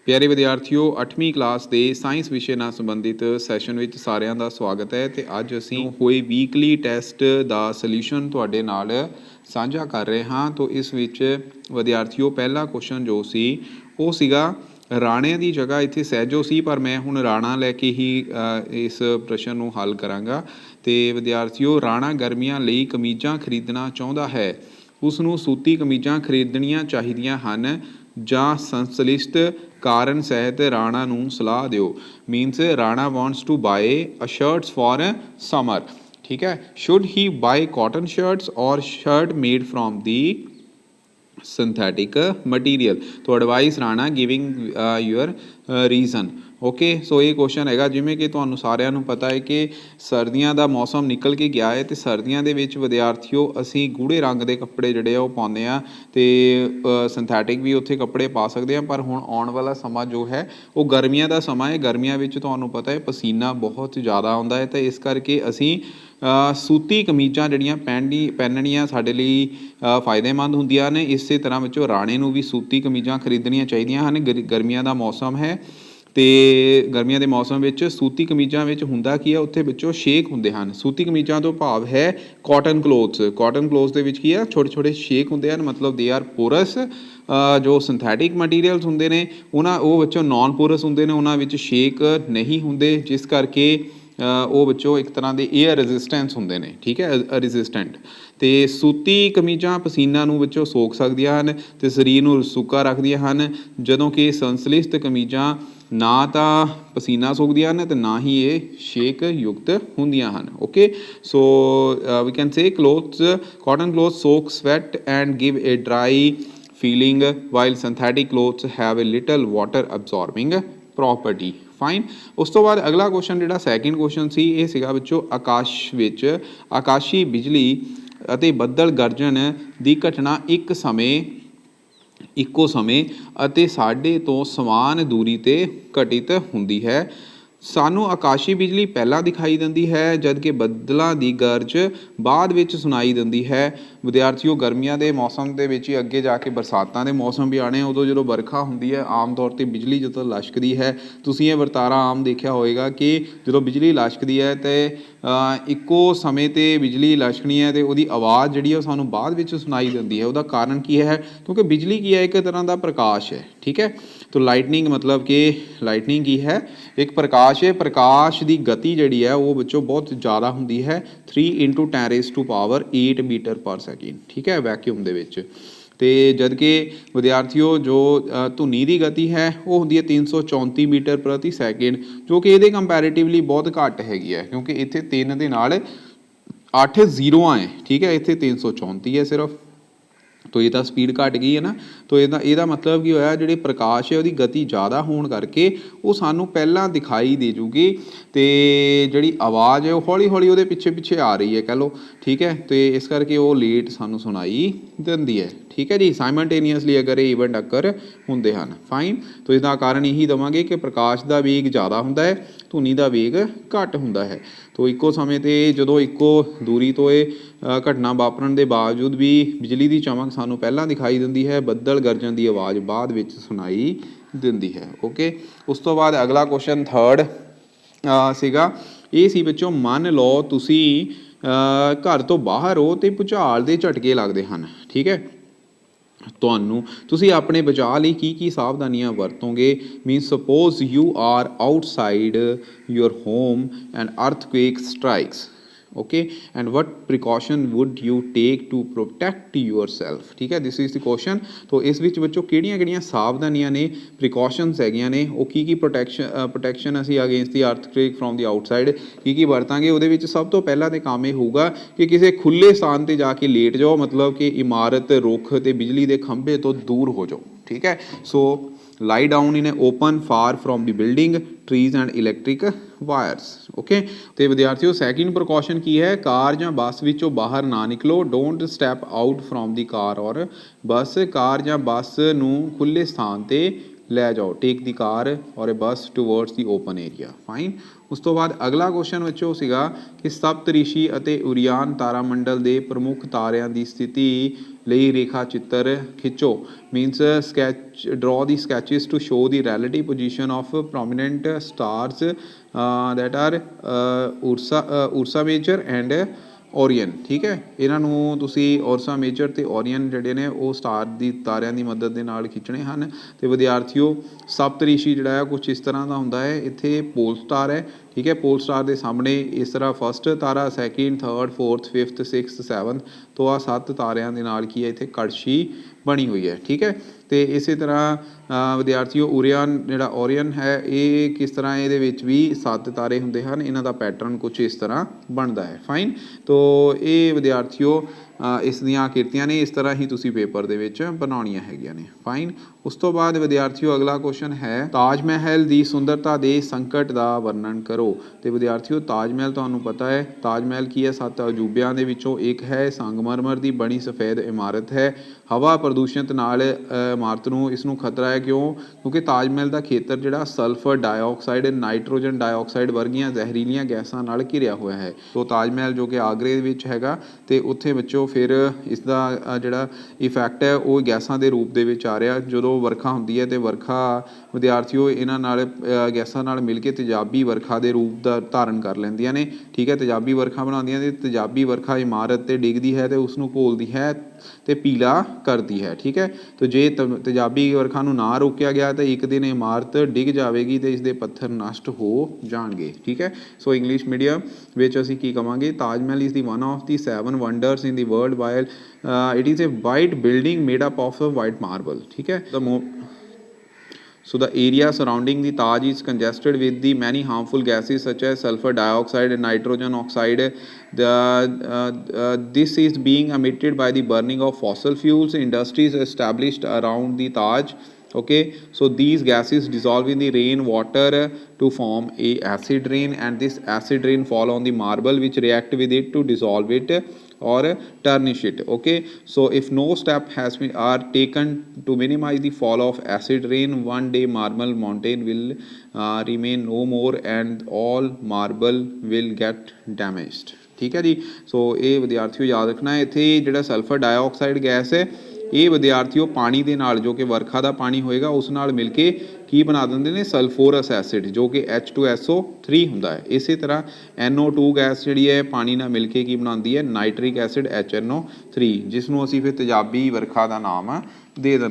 प्यारे विद्यार्थियों 8वीं क्लास के साइंस विषय नाल संबंधित सैशन में सारिਆਂ ਦਾ स्वागत है। तो अज असी होए वीकली टैसट का सल्यूशन तुहाडे नाल साझा कर रहे हाँ। तो इस विच विद्यार्थियों पहला क्वेश्चन जो सी वो सीगा राणे की जगह इत्थे सैजो सी, पर मैं हुण राणा लैके ही इस प्रश्न नूं हल करांगा। तो विद्यार्थियों राणा गर्मियां लई कमीज़ां खरीदना चाहुंदा है, उसनूं सूती कमीज़ां खरीदणियां चाहीदियां हन जां संश्लिष्ट कारण सहित राणा नूं सलाह दिओ। Means Rana wants to buy a shirts for summer. ठीक है, should he buy cotton shirts और shirt made from the synthetic material। तो advice Rana giving your reason. Okay, so ये क्वेश्चन है जिमें कि तुहानूं सारिਆਂ ਨੂੰ पता है कि सर्दियों का मौसम निकल के गया है। तो सर्दियों के विच विद्यार्थियों असी गूढ़े रंग के कपड़े जोड़े वो पाने आ, तो सिंथैटिक भी उत्थे कपड़े पा सकते हैं। पर हुण आने वाला समा जो है वो गर्मियों का समा है। गर्मियों में तुहानूं पता है पसीना बहुत ज़्यादा आता है, तो इस करके असी सूती कमीज़ां जिहड़ियां पहनणियां साडे लई फायदेमंद हुंदियां ने। इस तरह विचों राणे नूं भी सूती कमीज़ां खरीदणियां चाहीदियां हन। गर्मियां का मौसम है, तो गर्मियों के मौसम में सूती कमीज़ां में हुंदा की है, उत्थे विचों शेक हुंदे हन। सूती कमीज़ां तो भाव है कॉटन क्लोथ्स। कॉटन क्लोथ्स दे विच की है छोटे छोटे शेक हुंदे हन, मतलब दे आर पोरस। जो सिंथैटिक मटीरियल्स हुंदे ने उन्हां वो विचों नॉन पोरस हुंदे ने, उन्हां विच शेक नहीं हुंदे, जिस करके वो बच्चों एक तरह के एयर रजिस्टेंस होंगे ने। ठीक है, रजिस्टेंट। तो सूती कमीज़ां पसीना नूं विचों सोख सकदियां हन ते शरीर नूं सुक्का रखदियां हन, जदों कि संश्लिष्ट कमीज़ां ना तो पसीना सोखदियां हन ते ना ही ये शेक युक्त हुंदियां हन। Okay, so we can say clothes cotton clothes soak sweat and give a dry feeling while synthetic clothes have a little water absorbing property. Fine. उस तो बाद अगला क्वेश्चन जिहड़ा सैकेंड क्वेश्चन सी ये सीगा बच्चों आकाश विच आकाशी बिजली अते बदल गरजन की घटना एक समय इक्को समय अते साढ़े तो समान दूरी ते घटित हुंदी है। सानू आकाशी बिजली पहला दिखाई दिंदी है, जबकि बदलों की गरज बाद विच सुनाई दिंदी है। विद्यार्थियों गर्मियों के मौसम के विच ही अगे जाके बरसातों के मौसम भी आने, उदों जो बरखा होंदी है आम तौर पर बिजली जो लशकती है, तुसीं ये वरतारा आम देखा होएगा कि जो बिजली लशकती है तो इक्को समय ते बिजली लशकनी है तो उसकी आवाज़ जी है सानू बाद विच सुनाई दिंदी है। उसका कारण की है, क्योंकि बिजली की है एक तरह का प्रकाश है। ठीक है, तो लाइटनिंग मतलब कि लाइटनिंग की है एक प्रकाश है। प्रकाश की गति जी है वो बच्चों बहुत ज़्यादा होंगी है, 3 × 10⁸ मीटर पर सैकेंड। ठीक है, वैक्यूम दे विच। तो जबकि विद्यार्थियों जो धुनी की गति है वो होंगी है 334 मीटर प्रति सैकेंड, जो कि ये कंपैरेटिवली बहुत घट हैगी है, क्योंकि इत्थे 3 दे नाल 8 जीरो है। ठीक है, इत्थे 334 है सिर्फ, तो ये तो स्पीड घट गई है ना। तो यदा मतलब की होया जी प्रकाश है उसकी गति ज़्यादा होने करके वो सानू पहला दिखाई दे जूगी, तो जी आवाज़ है वो हौली हौली वो पिछे पिछे आ रही है कह लो। ठीक है, तो इस करके वो लेट सानू सुनाई दिंदी है। ठीक है जी, साइमल्टेनियसली अगर ये इवेंट अकर होंगे हैं। फाइन। तो इसका कारण यही देवांगे कि प्रकाश का वेग ज़्यादा होंदा है, धुनी का वेग घट होंदा है। तो इक्को समय पर जो इक्को दूरी तो ये घटना वापरन के बावजूद भी बिजली की चमक सानू पहला दिखाई दिंदी है, बदल गरजन की आवाज़ बाद विच सुनाई दिंदी है। ओके, उस तो बाद अगला क्वेश्चन थर्ड सीगा ये सी बच्चों, मन लो तुसी घर तो बाहर हो तो भूचाल के झटके लगते हैं। ठीक है, ਤੁਹਾਨੂੰ ਤੁਸੀਂ ਆਪਣੇ ਬਚਾਅ ਲਈ ਕੀ ਸਾਵਧਾਨੀਆਂ ਵਰਤੋਗੇ। Means suppose you are outside your home and earthquake strikes. Okay, and what precaution would you take to protect yourself. ठीक है, दिस इज़ द क्वेश्चन। तो इस विच बच्चों किहड़ियां सावधानियां ने प्रिकॉशनस हैगियां ने वो की प्रोटैक्शन असी against the earthquake from the outside की वरतांगे। उहदे विच सब तो पहला तो काम यह होगा कि किसी खुले स्थान पर जाके लेट जाओ, मतलब कि इमारत रुख ते बिजली के खंभे तो दूर हो जाओ। ठीक है, सो lie down in a open far from the building trees and electric wires। Okay, तो विद्यार्थियों सैकेंड प्रिकॉशन की है, कार या बस विचों बाहर ना निकलो। Don't step out from the car और बस। कार या बस नूं खुले स्थान ते ਲੈ ਜਾਓ, ਟੇਕ ਦੀ ਕਾਰ ਔਰ ਏ ਬੱਸ ਟੂਵਰਡਸ ਦੀ ਓਪਨ ਏਰੀਆ। ਫਾਈਨ। ਉਸ ਤੋਂ ਬਾਅਦ ਅਗਲਾ ਕੁਐਸਚਨ ਵਿੱਚੋਂ ਸੀਗਾ ਕਿ ਸਪਤਰਿਸ਼ੀ ਅਤੇ ਉਰੀਆਨ ਤਾਰਾ ਮੰਡਲ ਦੇ ਪ੍ਰਮੁੱਖ ਤਾਰਿਆਂ ਦੀ ਸਥਿਤੀ ਲਈ ਰੇਖਾ ਚਿੱਤਰ ਖਿੱਚੋ। Means sketch draw the sketches to show the relative position of prominent stars that are Ursa Major and Orion. ਠੀਕ ਹੈ, ਇਹਨਾਂ ਨੂੰ ਤੁਸੀਂ ਉਰਸਾ ਮੇਜਰ ਅਤੇ ਓਰੀਅਨ ਜਿਹੜੇ ਨੇ ਉਹ ਸਟਾਰ ਦੀ ਤਾਰਿਆਂ ਦੀ ਮਦਦ ਦੇ ਨਾਲ ਖਿੱਚਣੇ ਹਨ। ਅਤੇ ਵਿਦਿਆਰਥੀਓ ਸਪਤਰਿਸ਼ੀ ਜਿਹੜਾ ਹੈ ਕੁਛ ਇਸ ਤਰ੍ਹਾਂ ਦਾ ਹੁੰਦਾ ਹੈ। ਇੱਥੇ ਪੋਲ ਸਟਾਰ ਹੈ, ਠੀਕ ਹੈ, ਪੋਲ ਸਟਾਰ ਦੇ ਸਾਹਮਣੇ ਇਸ ਤਰ੍ਹਾਂ ਫਸਟ ਤਾਰਾ, second, third, fourth, fifth, sixth, seventh ਤੋਂ ਆਹ 7 ਤਾਰਿਆਂ ਦੇ ਨਾਲ ਕੀ ਹੈ ਇੱਥੇ ਕੜਛੀ ਬਣੀ ਹੋਈ ਹੈ। ਠੀਕ ਹੈ, ਅਤੇ ਇਸੇ ਤਰ੍ਹਾਂ ਵਿਦਿਆਰਥੀਓ ਉਰੀਆਨ ਜਿਹੜਾ ਓਰੀਅਨ ਹੈ ਇਹ ਕਿਸ ਤਰ੍ਹਾਂ, ਇਹਦੇ ਵਿੱਚ ਵੀ 7 ਤਾਰੇ ਹੁੰਦੇ ਹਨ। ਇਹਨਾਂ ਦਾ ਪੈਟਰਨ ਕੁਛ ਇਸ ਤਰ੍ਹਾਂ ਬਣਦਾ ਹੈ। ਫਾਈਨ। ਤੋ ਇਹ ਵਿਦਿਆਰਥੀਓ ਇਸ ਦੀਆਂ ਆਕ੍ਰਿਤੀਆਂ ਨੇ, ਇਸ ਤਰ੍ਹਾਂ ਹੀ ਤੁਸੀਂ ਪੇਪਰ ਦੇ ਵਿੱਚ ਬਣਾਉਣੀਆਂ ਹੈਗੀਆਂ ਨੇ। ਫਾਈਨ। ਉਸ ਤੋਂ ਬਾਅਦ ਵਿਦਿਆਰਥੀਓ ਅਗਲਾ ਕੁਐਸਚਨ ਹੈ ਤਾਜ ਮਹਿਲ ਦੀ ਸੁੰਦਰਤਾ ਦੇ ਸੰਕਟ ਦਾ ਵਰਣਨ ਕਰੋ। ਅਤੇ ਵਿਦਿਆਰਥੀਓ ਤਾਜ ਮਹਿਲ ਤੁਹਾਨੂੰ ਪਤਾ ਹੈ, ਤਾਜ ਮਹਿਲ ਕੀ ਹੈ, 7 ਅਜੂਬਿਆਂ ਦੇ ਵਿੱਚੋਂ ਇੱਕ ਹੈ। ਸੰਗਮਰਮਰ ਦੀ ਬਣੀ ਸਫੈਦ ਇਮਾਰਤ ਹੈ। ਹਵਾ ਪ੍ਰਦੂਸ਼ਿਤ ਨਾਲ ਇਮਾਰਤ ਨੂੰ ਇਸ ਨੂੰ ਖਤਰਾ ਹੈ। ਕਿਉਂ? ਕਿਉਂਕਿ ਤਾਜ ਮਹਿਲ ਦਾ ਖੇਤਰ ਜਿਹੜਾ ਸਲਫਰ ਡਾਈਆਕਸਾਈਡ, ਨਾਈਟ੍ਰੋਜਨ ਡਾਈਆਕਸਾਈਡ ਵਰਗੀਆਂ ਜ਼ਹਿਰੀਲੀਆਂ ਗੈਸਾਂ ਨਾਲ ਘਿਰਿਆ ਹੋਇਆ ਹੈ। ਤੋ ਤਾਜ ਮਹਿਲ ਜੋ ਕਿ ਆਗਰੇ ਦੇ ਵਿੱਚ ਹੈਗਾ ਅਤੇ ਉੱਥੇ ਵਿੱਚੋਂ ਫਿਰ ਇਸ ਦਾ ਜਿਹੜਾ ਇਫੈਕਟ ਹੈ ਉਹ ਗੈਸਾਂ ਦੇ ਰੂਪ ਦੇ ਵਿੱਚ ਆ ਰਿਹਾ। ਜਦੋਂ ਵਰਖਾ ਹੁੰਦੀ ਹੈ ਅਤੇ ਵਰਖਾ ਵਿਦਿਆਰਥੀਓ ਇਹਨਾਂ ਨਾਲ ਗੈਸਾਂ ਨਾਲ ਮਿਲ ਕੇ ਤੇਜ਼ਾਬੀ ਵਰਖਾ ਦੇ ਰੂਪ ਦਾ ਧਾਰਨ ਕਰ ਲੈਂਦੀਆਂ ਨੇ। ਠੀਕ ਹੈ, ਤੇਜ਼ਾਬੀ ਵਰਖਾ ਬਣਾਉਂਦੀਆਂ ਨੇ। ਤੇਜ਼ਾਬੀ ਵਰਖਾ ਇਮਾਰਤ 'ਤੇ ਡਿੱਗਦੀ ਹੈ ਅਤੇ ਉਸ ਨੂੰ ਘੋਲਦੀ ਹੈ ਅਤੇ ਪੀਲਾ ਕਰਦੀ ਹੈ। ਠੀਕ ਹੈ, ਤਾਂ ਜੇ ਤੇਜ਼ਾਬੀ ਵਰਖਾ ਨੂੰ ਨਾ ਰੋਕਿਆ ਗਿਆ ਤਾਂ ਇੱਕ ਦਿਨ ਇਮਾਰਤ ਡਿੱਗ ਜਾਵੇਗੀ ਅਤੇ ਇਸ ਦੇ ਪੱਥਰ ਨਸ਼ਟ ਹੋ ਜਾਣਗੇ। ਠੀਕ ਹੈ, ਸੋ ਇੰਗਲਿਸ਼ ਮੀਡੀਅਮ ਵਿੱਚ ਅਸੀਂ ਕੀ ਕਹਾਂਗੇ, Taj Mahal is the one of the 7 wonders in the world while it is a white building made up of white marble. ਠੀਕ ਹੈ, so the area surrounding the Taj is congested with the many harmful gases such as sulfur dioxide and nitrogen oxide. This is being emitted by the burning of fossil fuels. Industries established around the Taj. Okay, so these gases dissolve in the rain water to form a acid rain, and this acid rain fall on the marble which react with it to dissolve it or tarnish it. Okay, so if no step has been are taken to minimize the fall of acid rain, one day Marble Mountain will remain no more and all marble will get damaged. ਠੀਕ ਹੈ ਜੀ, ਸੋ ਇਹ ਵਿਦਿਆਰਥੀਓ ਯਾਦ ਰੱਖਣਾ ਹੈ। ਇੱਥੇ ਜਿਹੜਾ sulphur dioxide gas ਹੈ ਇਹ ਵਿਦਿਆਰਥੀਓ ਪਾਣੀ ਦੇ ਨਾਲ, ਜੋ ਕਿ ਵਰਖਾ ਦਾ ਪਾਣੀ ਹੋਏਗਾ ਉਸ ਨਾਲ ਮਿਲ ਕੇ ਕੀ ਬਣਾ ਦਿੰਦੇ ਨੇ, ਸਲਫੋਰਸ ਐਸਿਡ, ਜੋ ਕਿ H2SO3 ਹੁੰਦਾ ਹੈ। ਇਸੇ ਤਰ੍ਹਾਂ NO2 ਗੈਸ ਜਿਹੜੀ ਹੈ ਪਾਣੀ ਨਾਲ ਮਿਲ ਕੇ ਕੀ ਬਣਾਉਂਦੀ ਹੈ, ਨਾਈਟ੍ਰਿਕ ਐਸਿਡ HNO3, ਜਿਸ ਨੂੰ ਅਸੀਂ ਫਿਰ ਤੇਜ਼ਾਬੀ ਵਰਖਾ ਦਾ ਨਾਮ ਦੇ ਦਿੰਦੇ